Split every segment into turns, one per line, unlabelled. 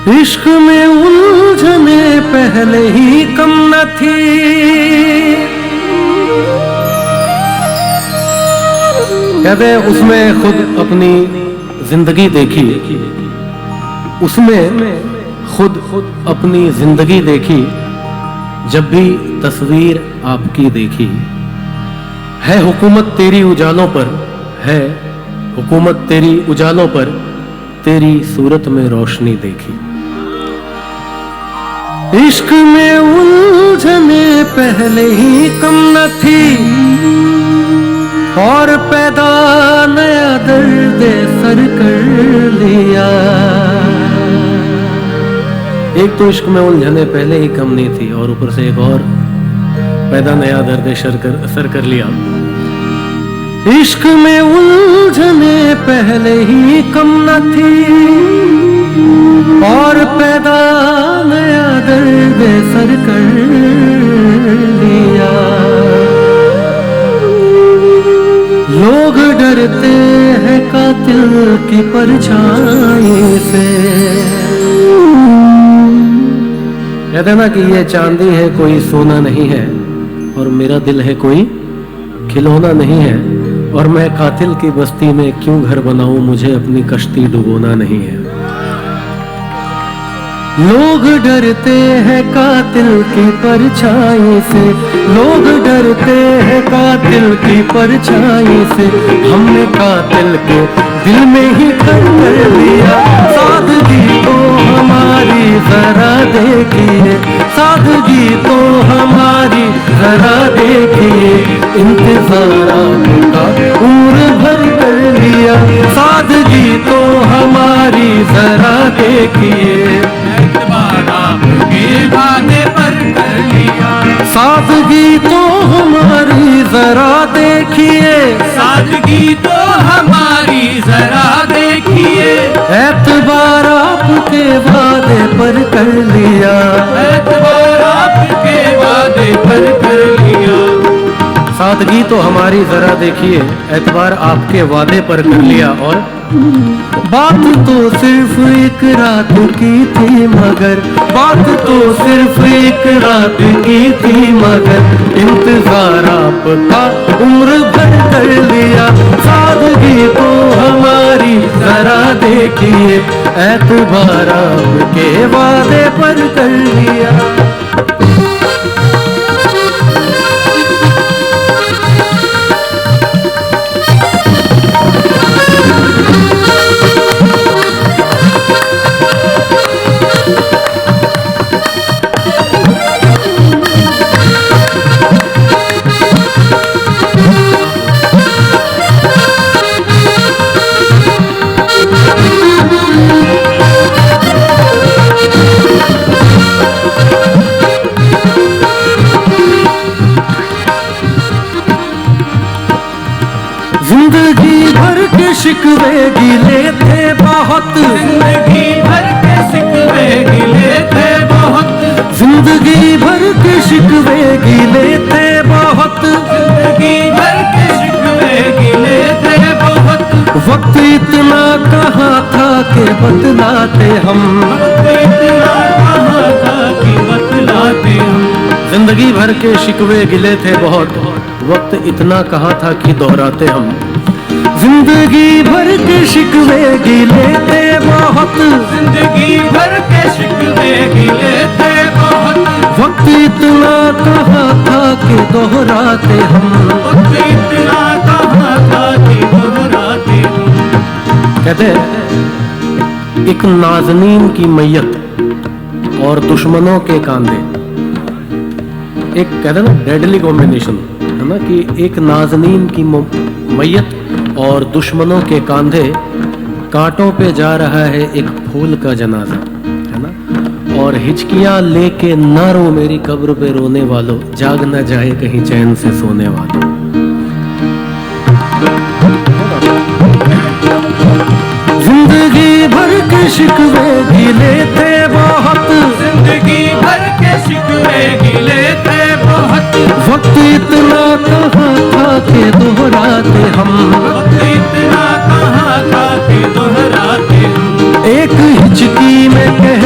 इश्क में उलझने पहले ही कम न थी, कहते उसमें खुद अपनी जिंदगी देखी, उसमें खुद अपनी जिंदगी देखी, जब भी तस्वीर आपकी देखी। है हुकूमत तेरी उजालों पर, है हुकूमत तेरी उजालों पर, तेरी सूरत में रोशनी देखी। इश्क में उलझने पहले ही कम न थी, और पैदा नया दर्द सर कर लिया। एक तो इश्क में उलझने पहले ही कम नहीं थी, और ऊपर से एक और पैदा नया दर्द सर कर लिया। इश्क में उलझने पहले ही कम न थी, और पैदा नया दर्द सर कर लिया। लोग डरते हैं कातिल की परछाई से, कहते ना कि ये चांदी है कोई सोना नहीं है, और मेरा दिल है कोई खिलौना नहीं है, और मैं कातिल की बस्ती में क्यों घर बनाऊं, मुझे अपनी कश्ती डुबोना नहीं है। लोग डरते हैं कातिल की परछाई से, लोग डरते हैं कातिल की परछाई से, हमने कातिल को दिल में ही घर कर लिया। सादगी तो हमारी जरा देखिए, सादगी तो हमारी जरा देखिए, इंतज़ारात का उम्र भर कर लिया। सादगी तो हमारी जरा देखिए, वादे पर कर लिया। सादगी तो हमारी जरा देखिए,
सादगी तो हमारी जरा देखिए,
एतबार आपके वादे पर कर लिया,
एतबार आपके वादे पर कर लिया।
सादगी तो हमारी जरा देखिए, एतबार आपके वादे पर कर लिया। और बात तो सिर्फ एक रात की थी मगर, बात तो सिर्फ एक रात की थी मगर, इंतजार आपका उम्र भर कर लिया। सादगी तो हमारी जरा देखिए, एतबार आपके वादे पर कर लिया। जिंदगी भर के शिकवे गिले थे बहुत,
जिंदगी भर के शिकवे गिले थे बहुत,
जिंदगी भर के शिकवे गिले थे बहुत,
जिंदगी भर के शिकवे गिले थे बहुत।
वक्त इतना कहाँ था कि बतलाते हम,
वक्त इतना कहाँ था कि बतलाते हम।
जिंदगी भर के शिकवे गिले थे बहुत, वक्त इतना कहाँ था कि दोहराते हम। जिंदगी भर के शिकवे गिले थे बहुत,
जिंदगी भर के शिकवे गिले थे बहुत,
वक्त इतना कहाँ था कि दोहराते हम,
वक्त इतना कहाँ था कि दोहराते हम।
कहते एक नाज़नीन की मैयत और दुश्मनों के कांधे, एक कहते ना डेडली कॉम्बिनेशन है ना, कि एक नाज़नीन की मैयत और दुश्मनों के कांधे, कांटों पे जा रहा है एक फूल का जनाजा, है ना। और हिचकियां लेके ना रो मेरी कब्र पे रोने वालों, जाग न जाए कहीं चैन से सोने वालों। जिंदगी भर के शिकवे गिले थे बहुत,
जिंदगी भर के शिकवे गिले थे बहुत,
वक्त इतना कहाँ था कि दोहराते हम,
वक्त इतना कहाँ था कि दोहराते हम।
एक हिचकी में कह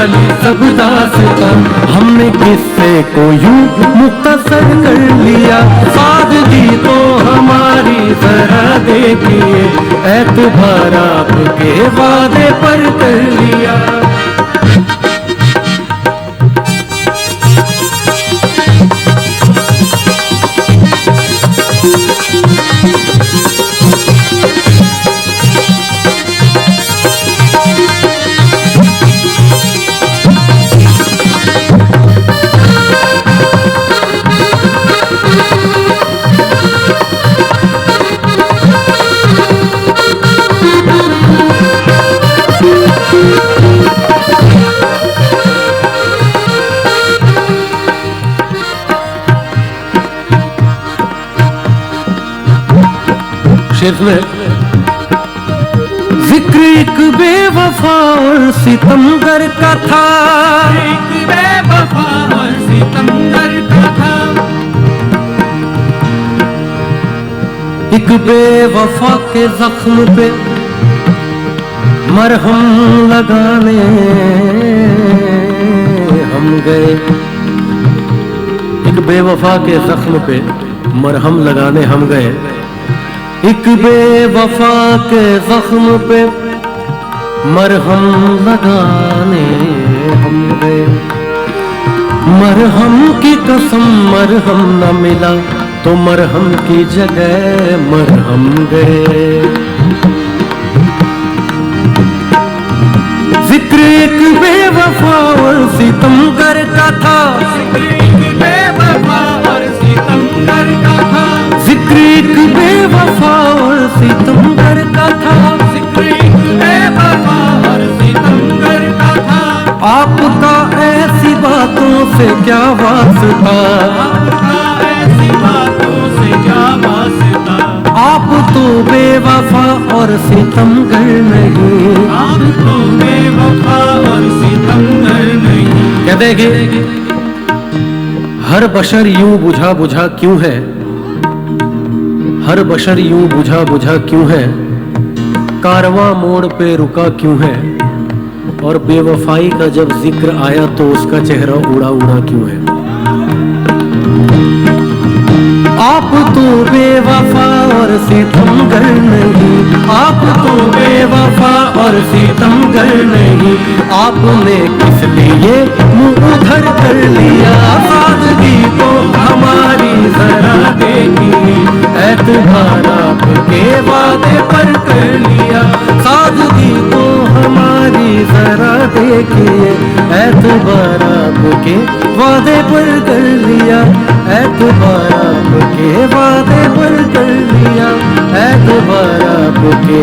वाली सब दास्तां।
हमने किस्से को यूं मुख्तसर कर लिया,
सादगी तो हमारी जरा देखिए,
एतबार आपके
वादे पर कर लिया।
शेर में जिक्र एक बेवफा और सितमगर का था,
एक बेवफा और सितमगर का था।
एक बेवफा के जख्म पे मरहम लगाने हम गए। एक बेवफा के जख्म पे मरहम लगाने हम गए। एक बेवफा के जख्म पे मरहम लगाने हम गए। मरहम की कसम मरहम न मिला तो मरहम की जगह मरहम गए। जिक्र एक बेवफा और सितमगर का था,
एक बेवफा और सितमगर का था।
जिक्र एक बेवफा और सितमगर का था।
जिक्र एक बेवफा और सितमगर का था।
आपका ऐसी बातों से क्या वास्ता,
आपका ऐसी बातों से क्या वास्ता।
आप तो बेवफा और सितमगर नहीं।
आप तो बेवफा और सितमगर नहीं।
क्या देखे हर बशर यूं बुझा बुझा क्यों है, हर बशर यूं बुझा बुझा क्यों है, कारवां मोड़ पे रुका क्यों है, और बेवफाई का जब जिक्र आया तो उसका चेहरा उड़ा उड़ा क्यों है। आप तो बेवफा और सितमगर नहीं, आप तो बेवफा और सितमगर नहीं। आपने किस लिए मुंह उधर कर लिया, सादगी को हमारी जरा देखिए, एतबार आपके वादे पर कर लिया। सादगी को हमारी जरा देखिए, एतबार आपके वादे पर कर लिया, एतबार आपके वादे पर कर लिया, एतबार आपके